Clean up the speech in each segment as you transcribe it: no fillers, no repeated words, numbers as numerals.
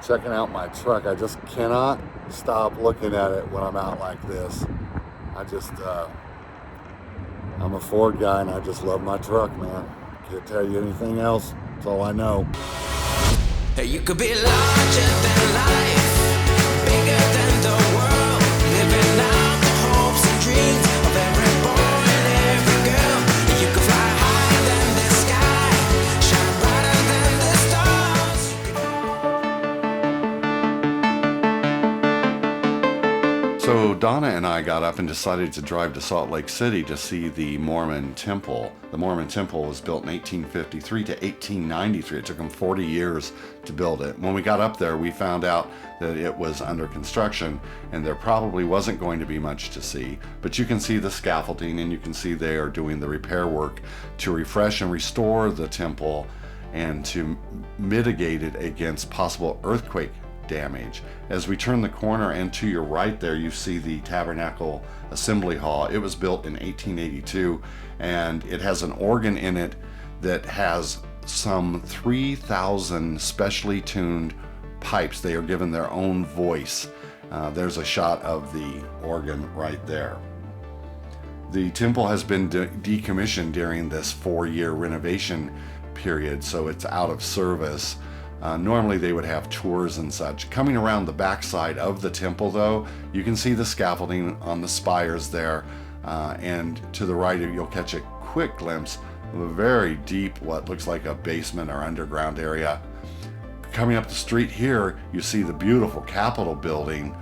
checking out my truck. I just cannot stop looking at it when I'm out like this. I'm a Ford guy and I just love my truck, man. Can't tell you anything else. That's all I know. You could be larger than life, bigger than the world, living out the hopes and dreams of every boy and every girl. You could fly higher than the sky, shine brighter than the stars. So Donna and I got up and decided to drive to Salt Lake City to see the Mormon Temple. The Mormon Temple was built in 1853 to 1893. It took them 40 years to build it. When we got up there, we found out that it was under construction and there probably wasn't going to be much to see. But you can see the scaffolding and you can see they are doing the repair work to refresh and restore the temple and to mitigate it against possible earthquake damage. As we turn the corner and to your right there, you see the Tabernacle Assembly Hall. It was built in 1882 and it has an organ in it that has some 3,000 specially tuned pipes. They are given their own voice. There's a shot of the organ right there. The temple has been decommissioned during this 4-year renovation period, so it's out of service. Normally they would have tours and such. Coming around the backside of the temple though, you can see the scaffolding on the spires there, and to the right you'll catch a quick glimpse of a very deep, what looks like a basement or underground area. Coming up the street here, you see the beautiful Capitol building,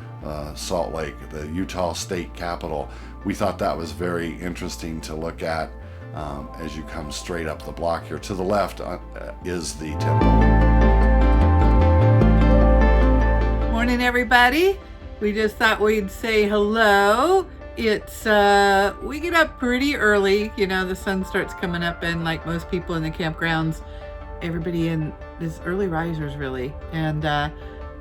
Salt Lake, the Utah State Capitol. We thought that was very interesting to look at as you come straight up the block here. To the left is the temple. Morning, everybody. We just thought we'd say hello. It's we get up pretty early. You know, the sun starts coming up, and like most people in the campgrounds, everybody in is early risers really. And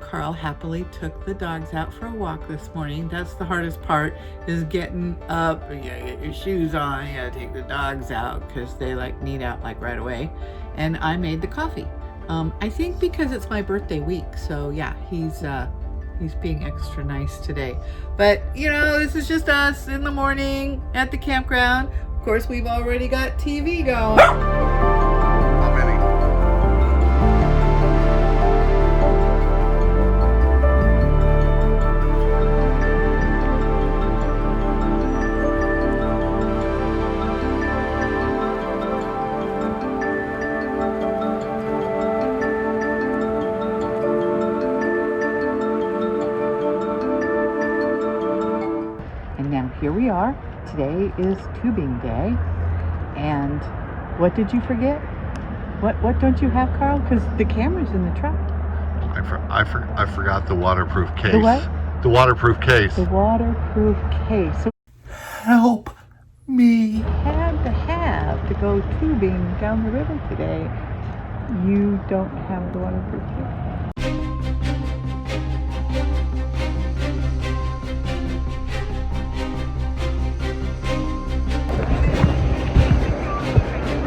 Carl happily took the dogs out for a walk this morning. That's the hardest part, is getting up. You gotta get your shoes on. You gotta take the dogs out because they need out right away. And I made the coffee. I think because it's my birthday week, so yeah, he's being extra nice today. But you know, this is just us in the morning at the campground. Of course, we've already got TV going. How many? Here we are. Today is tubing day. And what did you forget? What don't you have, Carl? Because the camera's in the truck. I forgot the waterproof case. The what? The waterproof case. The waterproof case. So Help me. had to go tubing down the river today. You don't have the waterproof case.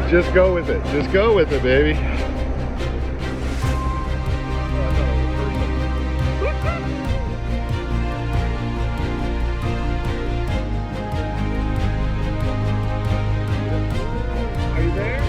Just go with it. Just go with it, baby. Are you there?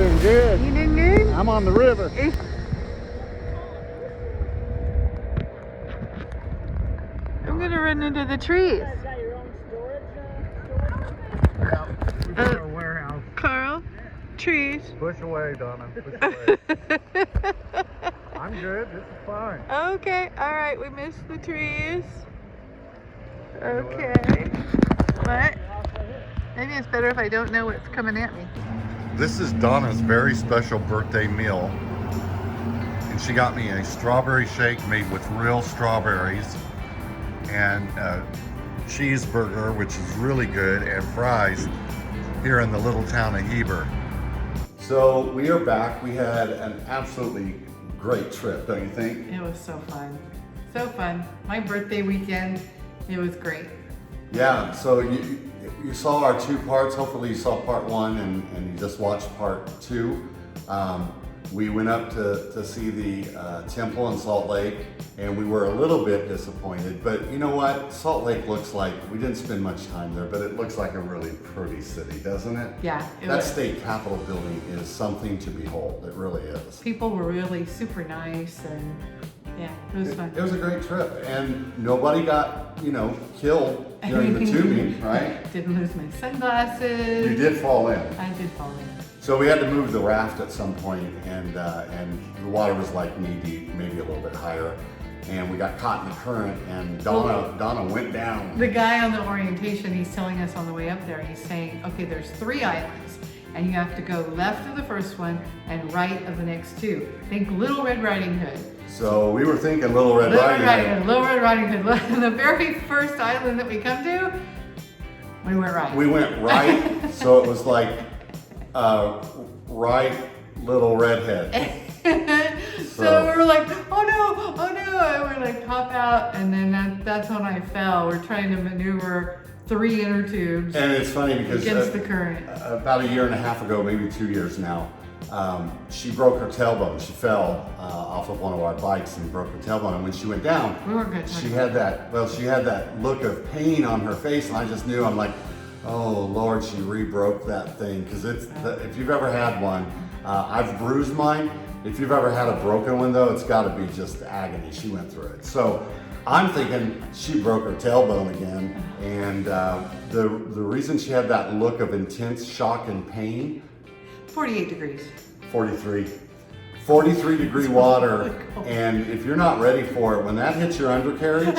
Doing good. You doing good? I'm on the river. I'm gonna run into the trees. Got your own storage? Our warehouse. Carl, trees. Push away, Donna. Push away. I'm good. This is fine. Okay, all right, we missed the trees. Okay. What? Maybe it's better if I don't know what's coming at me. This is Donna's very special birthday meal. And she got me a strawberry shake made with real strawberries and a cheeseburger, which is really good, and fries here in the little town of Beaver. So we are back. We had an absolutely great trip, don't you think? It was so fun. So fun. My birthday weekend, it was great. Yeah, so you saw our 2 parts. Hopefully you saw part 1 and you just watched part 2. We went up to see the temple in Salt Lake, and we were a little bit disappointed, but you know what? Salt Lake looks like, we didn't spend much time there, but it looks like a really pretty city, doesn't it? Yeah, it That was. state capitol building is something to behold. It really is. People were really super nice, and yeah, it was fun. It was a great trip, and nobody got, killed during the tubing, right? Didn't lose my sunglasses. You did fall in. I did fall in. So we had to move the raft at some point, and the water was like knee deep, maybe a little bit higher, and we got caught in the current, and Donna went down. The guy on the orientation, he's telling us on the way up there, he's saying, okay, there's 3 islands, and you have to go left of the first one and right of the next 2. Think Little Red Riding Hood. So we were thinking Little Red Little Riding Red Riding Hood. Hood, Little Red Riding Hood. The very first island that we come to, we went right. We went right, so it was like right little redhead. So we were like, oh no, and we're like, hop out, and then that's when I fell. We're trying to maneuver 3 inner tubes And it's funny because against the current. about 1.5 years ago, maybe 2 years now, she broke her tailbone. She fell off of one of our bikes and broke her tailbone. And when she went down, We weren't good. she had that look of pain on her face, and I just knew, I'm like, oh Lord, she re-broke that thing. Because if you've ever had one, I've bruised mine. If you've ever had a broken one though, it's got to be just agony. She went through it. So I'm thinking she broke her tailbone again, and the reason she had that look of intense shock and pain. 48 degrees. 43 degree water, and if you're not ready for it, when that hits your undercarriage,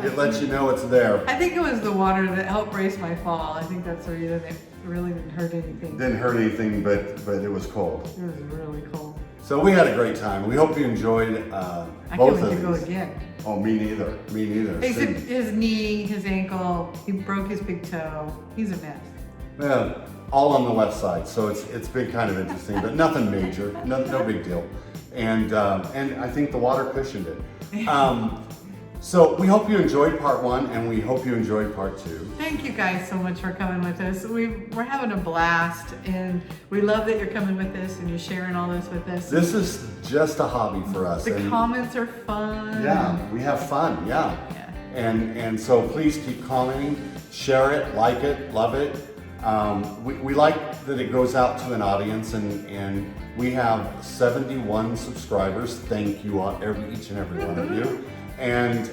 it lets you know it's there. I think it was the water that helped brace my fall. I think that's the reason it really didn't hurt anything. Didn't hurt anything, but it was cold. It was really cold. So we had a great time. We hope you enjoyed I can't both wait of to go these. again. Oh, me neither. Me neither. Except Sydney. his knee, his ankle, he broke his big toe. He's a mess. Yeah, all on the left side, so it's been kind of interesting, but nothing major, no big deal, and I think the water cushioned it. So we hope you enjoyed part 1, and we hope you enjoyed part 2. Thank you guys so much for coming with us. We're having a blast, and we love that you're coming with us and you're sharing all this with us. This is just a hobby for us. The and comments are fun. yeah, we have fun. Yeah, and so please keep commenting, share it, like it, love it. We like that it goes out to an audience, and we have 71 subscribers. Thank you all, each and every one of you. And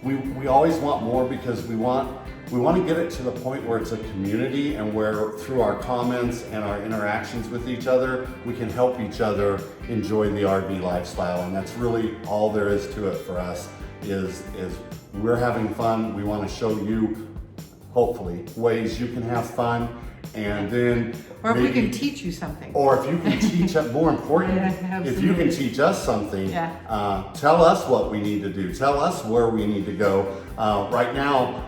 we always want more, because we want to get it to the point where it's a community, and where through our comments and our interactions with each other, we can help each other enjoy the RV lifestyle. And that's really all there is to it for us, is we're having fun. We want to show you, hopefully, ways you can have fun, and then Or if we can teach you something. or if you can teach us, more important, Yeah, if you can absolutely. teach us something, Yeah. tell us what we need to do. Tell us where we need to go. Right now,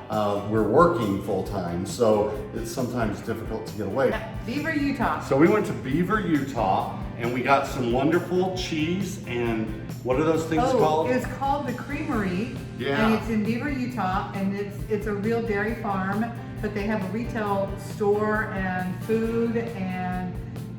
we're working full time, so it's sometimes difficult to get away. Beaver, Utah. So we went to Beaver, Utah, and we got some wonderful cheese and what are those things called? It's called the Creamery. Yeah. And it's in Beaver, Utah, and it's a real dairy farm, but they have a retail store and food and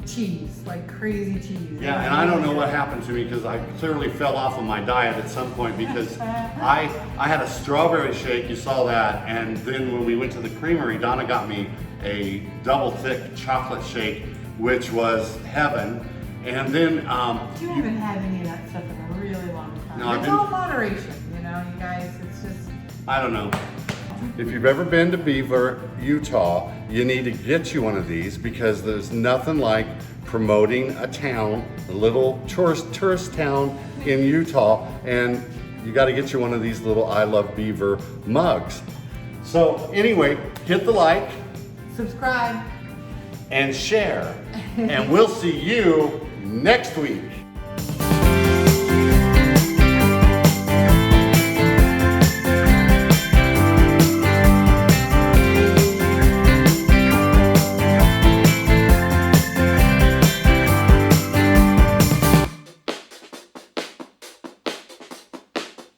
cheese, like crazy cheese. Yeah, and I don't know what happened to me, because I clearly fell off of my diet at some point, because I had a strawberry shake, you saw that, and then when we went to the Creamery, Donna got me a double thick chocolate shake, which was heaven. And then You haven't had any of that stuff in a really long time. No, I've It's been- all moderation, you know, you guys. It's just. I don't know. If you've ever been to Beaver, Utah, you need to get you one of these because there's nothing like promoting a town, a little tourist town in Utah, and you got to get you one of these little I Love Beaver mugs. So anyway, hit the like Subscribe. and share, and we'll see you next week.